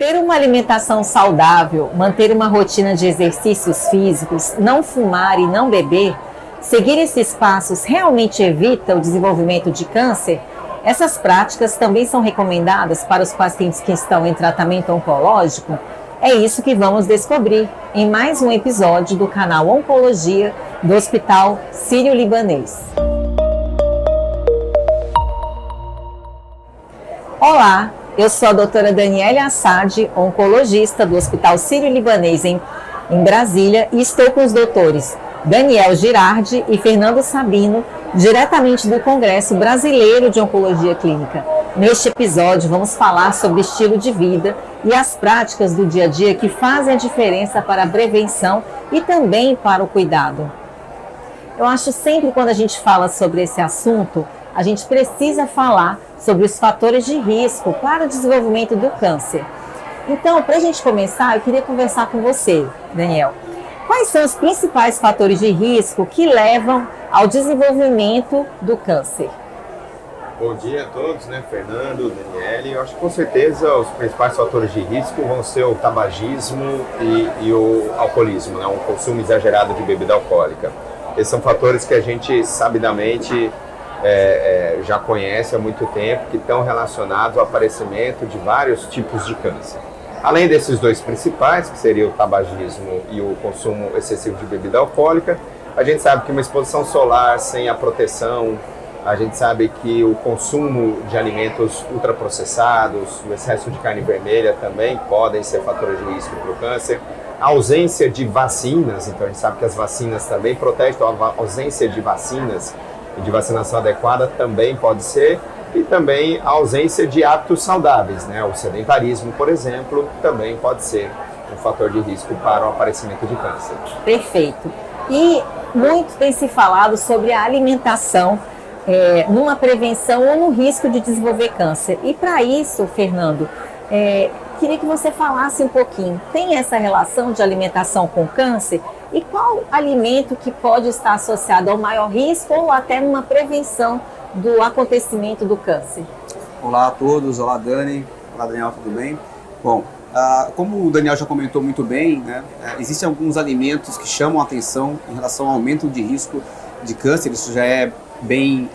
Ter uma alimentação saudável, manter uma rotina de exercícios físicos, não fumar e não beber, seguir esses passos realmente evita o desenvolvimento de câncer? Essas práticas também são recomendadas para os pacientes que estão em tratamento oncológico? É isso que vamos descobrir em mais um episódio do canal Oncologia do Hospital Sírio-Libanês. Olá, eu sou a doutora Daniela Assad, oncologista do Hospital Sírio-Libanês em Brasília, e estou com os doutores Daniel Girardi e Fernando Sabino, diretamente do Congresso Brasileiro de Oncologia Clínica. Neste episódio vamos falar sobre estilo de vida e as práticas do dia a dia que fazem a diferença para a prevenção e também para o cuidado. Eu acho sempre quando a gente fala sobre esse assunto, a gente precisa falar sobre os fatores de risco para o desenvolvimento do câncer. Então, para a gente começar, eu queria conversar com você, Daniel. Quais são os principais fatores de risco que levam ao desenvolvimento do câncer? Bom dia a todos, Fernando, Daniele. Eu acho que com certeza os principais fatores de risco vão ser o tabagismo e o alcoolismo, o consumo exagerado de bebida alcoólica. Esses são fatores que a gente sabidamente já conhece há muito tempo, que estão relacionados ao aparecimento de vários tipos de câncer. Além desses dois principais, que seria o tabagismo e o consumo excessivo de bebida alcoólica, a gente sabe que uma exposição solar sem a proteção, a gente sabe que o consumo de alimentos ultraprocessados, o excesso de carne vermelha também podem ser fatores de risco para o câncer. A ausência de vacinas, então a gente sabe que as vacinas também protegem, então a ausência de vacinas e de vacinação adequada também pode ser, e também a ausência de hábitos saudáveis, o sedentarismo, por exemplo, também pode ser um fator de risco para o aparecimento de câncer. Perfeito. E muito tem se falado sobre a alimentação numa prevenção ou no risco de desenvolver câncer. E para isso, Fernando, queria que você falasse um pouquinho. Tem essa relação de alimentação com câncer? E qual alimento que pode estar associado ao maior risco ou até numa prevenção do acontecimento do câncer? Olá a todos, olá Dani, olá Daniel, tudo bem? Bom, como o Daniel já comentou muito bem, existem alguns alimentos que chamam a atenção em relação ao aumento de risco de câncer. Isso já é bem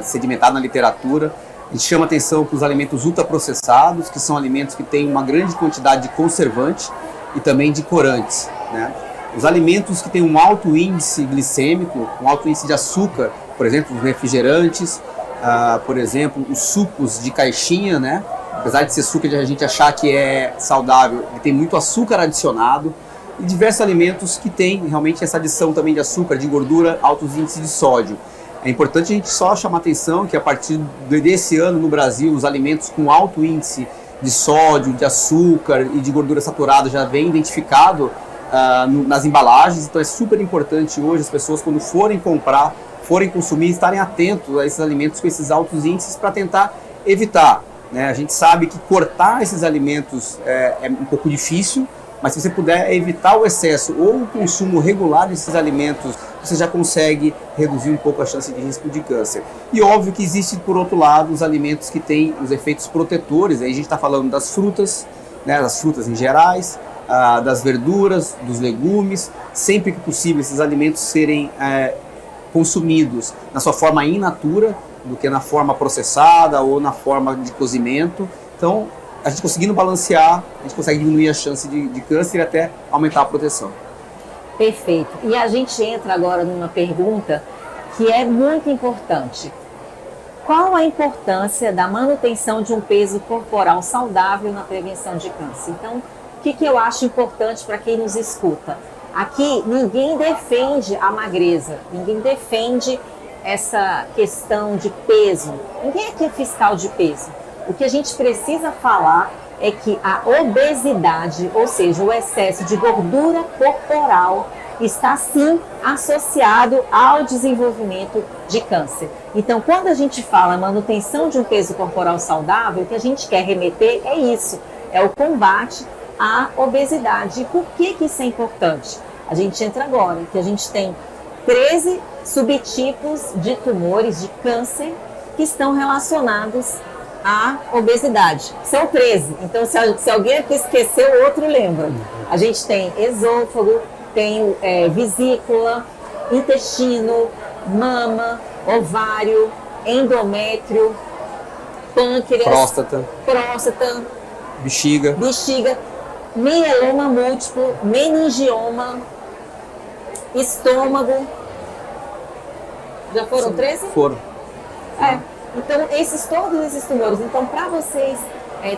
sedimentado na literatura. A gente chama atenção para os alimentos ultraprocessados, que são alimentos que têm uma grande quantidade de conservante e também de corantes, Os alimentos que têm um alto índice glicêmico, um alto índice de açúcar, por exemplo, os refrigerantes, por exemplo, os sucos de caixinha, Apesar de ser suco, a gente achar que é saudável, ele tem muito açúcar adicionado, e diversos alimentos que têm realmente essa adição também de açúcar, de gordura, altos índices de sódio. É importante a gente só chamar atenção que a partir desse ano no Brasil, os alimentos com alto índice de sódio, de açúcar e de gordura saturada já vem identificado nas embalagens. Então é super importante hoje as pessoas, quando forem comprar, forem consumir, estarem atentos a esses alimentos com esses altos índices para tentar evitar. A gente sabe que cortar esses alimentos é um pouco difícil, mas se você puder evitar o excesso ou o consumo regular desses alimentos, você já consegue reduzir um pouco a chance de risco de câncer. E óbvio que existe, por outro lado, os alimentos que têm os efeitos protetores. Aí a gente está falando das frutas, das frutas em gerais, das verduras, dos legumes. Sempre que possível, esses alimentos serem consumidos na sua forma in natura, do que na forma processada ou na forma de cozimento. Então, a gente conseguindo balancear, a gente consegue diminuir a chance de câncer e até aumentar a proteção. Perfeito. E a gente entra agora numa pergunta que é muito importante. Qual a importância da manutenção de um peso corporal saudável na prevenção de câncer? Então, o que eu acho importante para quem nos escuta? Aqui, ninguém defende a magreza, ninguém defende essa questão de peso. Ninguém aqui é fiscal de peso. O que a gente precisa falar é que a obesidade, ou seja, o excesso de gordura corporal, está sim associado ao desenvolvimento de câncer. Então, quando a gente fala manutenção de um peso corporal saudável, o que a gente quer remeter é isso, é o combate à obesidade. E por que isso é importante? A gente entra agora, que a gente tem 13 subtipos de tumores de câncer que estão relacionados à obesidade. São 13, então se alguém aqui esqueceu, o outro lembra. A gente tem esôfago, tem vesícula, intestino, mama, ovário, endométrio, pâncreas, próstata, bexiga, mieloma múltiplo, meningioma, estômago. Já foram 13? Foram. Então, todos esses tumores. Então, para vocês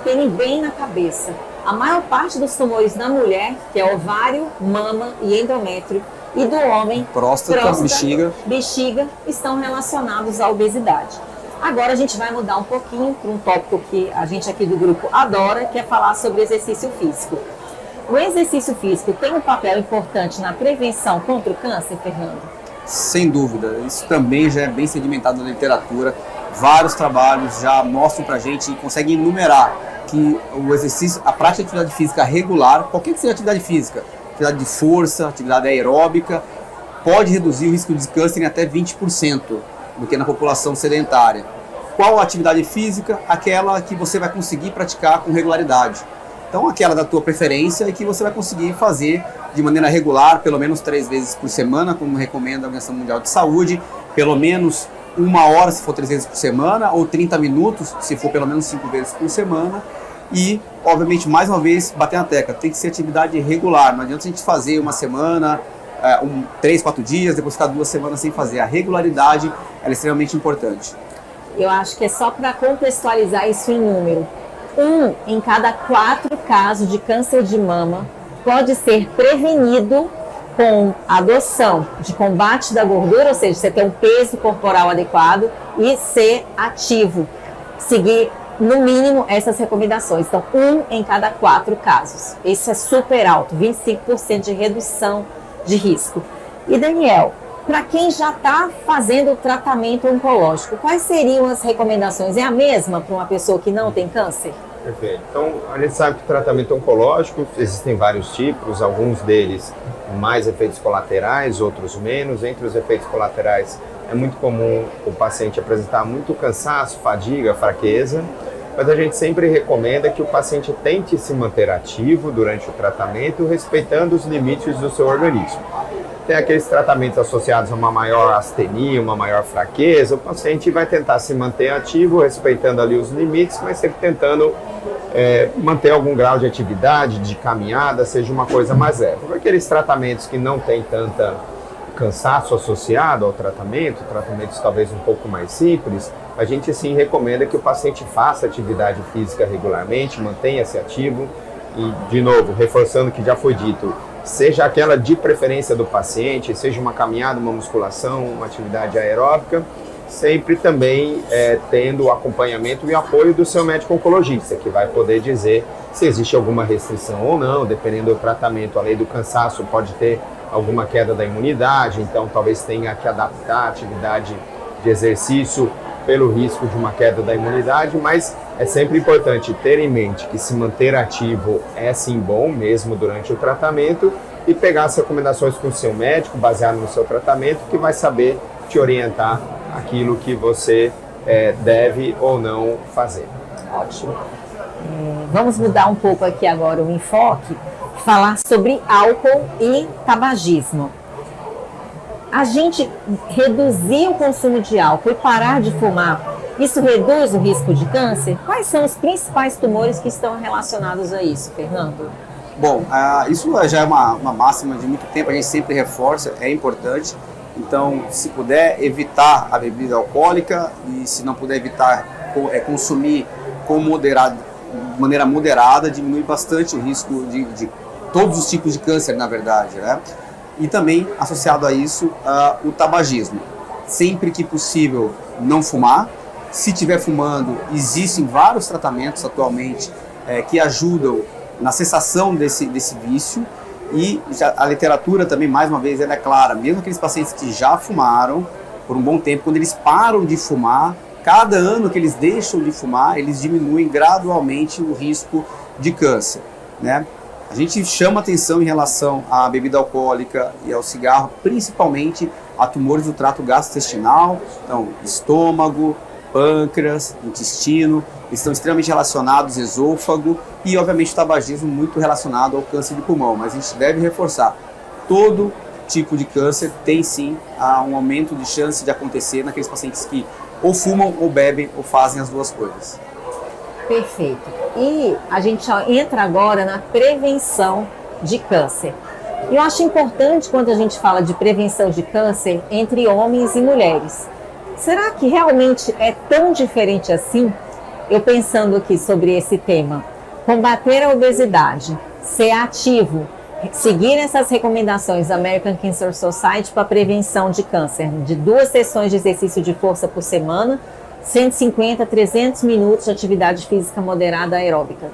terem bem na cabeça, a maior parte dos tumores da mulher, que é ovário, mama e endométrio, e do homem, próstata, bexiga, estão relacionados à obesidade. Agora a gente vai mudar um pouquinho para um tópico que a gente aqui do grupo adora, que é falar sobre exercício físico. O exercício físico tem um papel importante na prevenção contra o câncer, Fernando? Sem dúvida, isso também já é bem sedimentado na literatura. Vários trabalhos já mostram pra gente e conseguem enumerar que o exercício, a prática de atividade física regular, qualquer que seja atividade física, atividade de força, atividade aeróbica, pode reduzir o risco de câncer em até 20% do que na população sedentária. Qual a atividade física? Aquela que você vai conseguir praticar com regularidade. Então, aquela da tua preferência e que você vai conseguir fazer de maneira regular, pelo menos 3 vezes por semana, como recomenda a Organização Mundial de Saúde, pelo menos 1 hora se for 3 vezes por semana, ou 30 minutos se for pelo menos 5 vezes por semana. E, obviamente, mais uma vez, bater na tecla, tem que ser atividade regular. Não adianta a gente fazer uma semana, 3, 4 dias, depois ficar 2 semanas sem fazer. A regularidade ela é extremamente importante. Eu acho que é só para contextualizar isso em número. 1 em cada 4 casos de câncer de mama pode ser prevenido com adoção de combate da gordura, ou seja, você ter um peso corporal adequado e ser ativo, seguir no mínimo essas recomendações. Então, 1 em cada 4 casos. Isso é super alto, 25% de redução de risco. E Daniel, para quem já está fazendo o tratamento oncológico, quais seriam as recomendações? É a mesma para uma pessoa que não tem câncer? Perfeito. Então, a gente sabe que o tratamento oncológico existem vários tipos, alguns deles mais efeitos colaterais, outros menos. Entre os efeitos colaterais, é muito comum o paciente apresentar muito cansaço, fadiga, fraqueza, mas a gente sempre recomenda que o paciente tente se manter ativo durante o tratamento, respeitando os limites do seu organismo. Tem aqueles tratamentos associados a uma maior astenia, uma maior fraqueza, o paciente vai tentar se manter ativo, respeitando ali os limites, mas sempre tentando manter algum grau de atividade, de caminhada, seja uma coisa mais leve. Por aqueles tratamentos que não tem tanta cansaço associado ao tratamento, tratamentos talvez um pouco mais simples, a gente sim recomenda que o paciente faça atividade física regularmente, mantenha-se ativo e, de novo, reforçando o que já foi dito, seja aquela de preferência do paciente, seja uma caminhada, uma musculação, uma atividade aeróbica, sempre também tendo o acompanhamento e apoio do seu médico oncologista, que vai poder dizer se existe alguma restrição ou não, dependendo do tratamento. Além do cansaço, pode ter alguma queda da imunidade, então talvez tenha que adaptar a atividade de exercício pelo risco de uma queda da imunidade, mas é sempre importante ter em mente que se manter ativo é sim bom, mesmo durante o tratamento, e pegar as recomendações com o seu médico, baseado no seu tratamento, que vai saber te orientar aquilo que você deve ou não fazer. Ótimo. Vamos mudar um pouco aqui agora o enfoque, falar sobre álcool e tabagismo. A gente reduzir o consumo de álcool e parar de fumar, isso reduz o risco de câncer? Quais são os principais tumores que estão relacionados a isso, Fernando? Bom, isso já é uma máxima de muito tempo, a gente sempre reforça, é importante. Então, se puder evitar a bebida alcoólica e se não puder evitar consumir de maneira moderada, diminui bastante o risco de todos os tipos de câncer, na verdade, né? E também, associado a isso, o tabagismo. Sempre que possível, não fumar. Se estiver fumando, existem vários tratamentos atualmente que ajudam na cessação desse vício. E a literatura também, mais uma vez, ela é clara. Mesmo aqueles pacientes que já fumaram por um bom tempo, quando eles param de fumar, cada ano que eles deixam de fumar, eles diminuem gradualmente o risco de câncer, né? A gente chama atenção em relação à bebida alcoólica e ao cigarro, principalmente a tumores do trato gastrointestinal, então estômago, pâncreas, intestino, estão extremamente relacionados, esôfago e, obviamente, o tabagismo muito relacionado ao câncer de pulmão. Mas a gente deve reforçar, todo tipo de câncer tem sim um aumento de chance de acontecer naqueles pacientes que ou fumam, ou bebem, ou fazem as duas coisas. Perfeito. E a gente entra agora na prevenção de câncer. Eu acho importante quando a gente fala de prevenção de câncer entre homens e mulheres. Será que realmente é tão diferente assim? Eu pensando aqui sobre esse tema, combater a obesidade, ser ativo, seguir essas recomendações da American Cancer Society para prevenção de câncer, de 2 sessões de exercício de força por semana, 150 a 300 minutos de atividade física moderada aeróbica.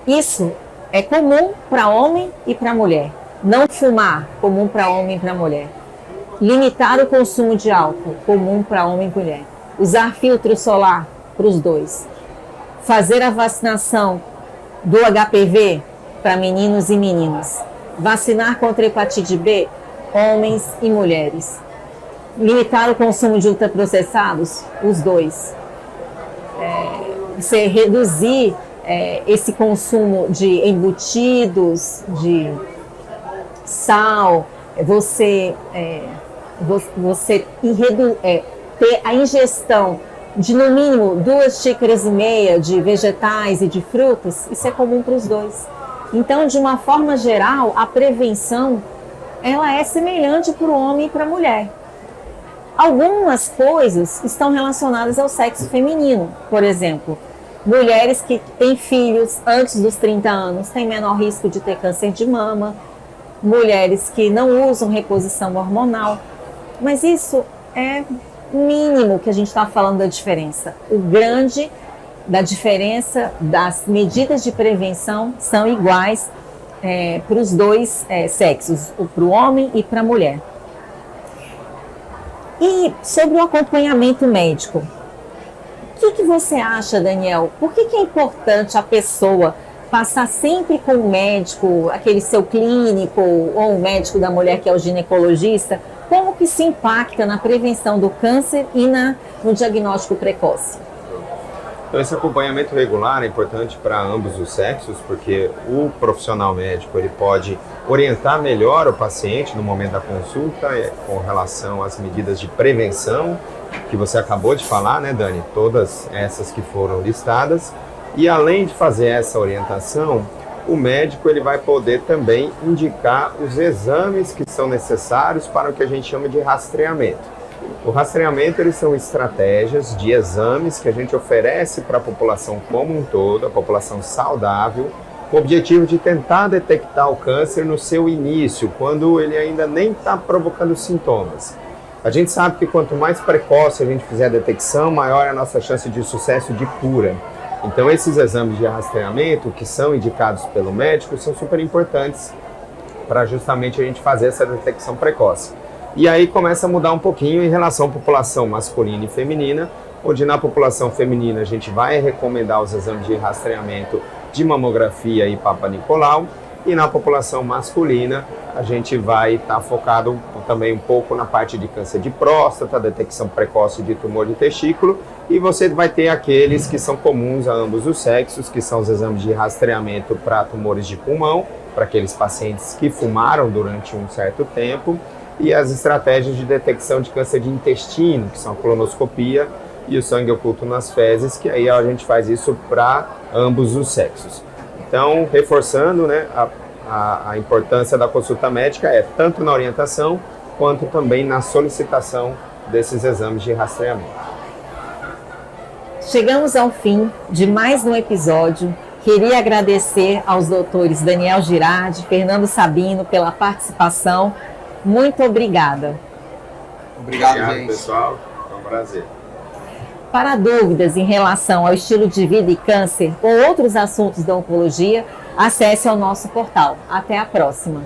Isso é comum para homem e para mulher. Não fumar, comum para homem e para mulher. Limitar o consumo de álcool, comum para homem e mulher. Usar filtro solar para os dois. Fazer a vacinação do HPV para meninos e meninas. Vacinar contra hepatite B, homens e mulheres. Limitar o consumo de ultraprocessados, os dois. Você reduzir esse consumo de embutidos, de sal, você ter a ingestão de no mínimo 2,5 xícaras de vegetais e de frutas, isso é comum para os dois. Então, de uma forma geral, a prevenção ela é semelhante para o homem e para a mulher. Algumas coisas estão relacionadas ao sexo feminino. Por exemplo, mulheres que têm filhos antes dos 30 anos têm menor risco de ter câncer de mama, mulheres que não usam reposição hormonal. Mas isso é mínimo que a gente está falando da diferença. O grande da diferença das medidas de prevenção são iguais para os dois sexos, para o homem e para a mulher. E sobre o acompanhamento médico, o que você acha, Daniel? Por que é importante a pessoa passar sempre com o médico, aquele seu clínico ou o médico da mulher que é o ginecologista? Como que se impacta na prevenção do câncer e no diagnóstico precoce? Então, esse acompanhamento regular é importante para ambos os sexos, porque o profissional médico ele pode orientar melhor o paciente no momento da consulta com relação às medidas de prevenção, que você acabou de falar, né, Dani? Todas essas que foram listadas. E além de fazer essa orientação, o médico ele vai poder também indicar os exames que são necessários para o que a gente chama de rastreamento. O rastreamento eles são estratégias de exames que a gente oferece para a população como um todo, a população saudável, com o objetivo de tentar detectar o câncer no seu início, quando ele ainda nem está provocando sintomas. A gente sabe que quanto mais precoce a gente fizer a detecção, maior é a nossa chance de sucesso de cura. Então esses exames de rastreamento que são indicados pelo médico são super importantes para justamente a gente fazer essa detecção precoce. E aí começa a mudar um pouquinho em relação à população masculina e feminina, onde na população feminina a gente vai recomendar os exames de rastreamento de mamografia e Papa Nicolau, e na população masculina a gente vai estar focado também um pouco na parte de câncer de próstata, detecção precoce de tumor de testículo, e você vai ter aqueles que são comuns a ambos os sexos, que são os exames de rastreamento para tumores de pulmão, para aqueles pacientes que fumaram durante um certo tempo, e as estratégias de detecção de câncer de intestino, que são a colonoscopia e o sangue oculto nas fezes, que aí a gente faz isso para ambos os sexos. Então, reforçando, né, a importância da consulta médica é tanto na orientação quanto também na solicitação desses exames de rastreamento. Chegamos ao fim de mais um episódio. Queria agradecer aos doutores Daniel Girardi, Fernando Sabino pela participação. Muito obrigada. Obrigado, gente. Pessoal. Foi um prazer. Para dúvidas em relação ao estilo de vida e câncer ou outros assuntos da oncologia, acesse ao nosso portal. Até a próxima.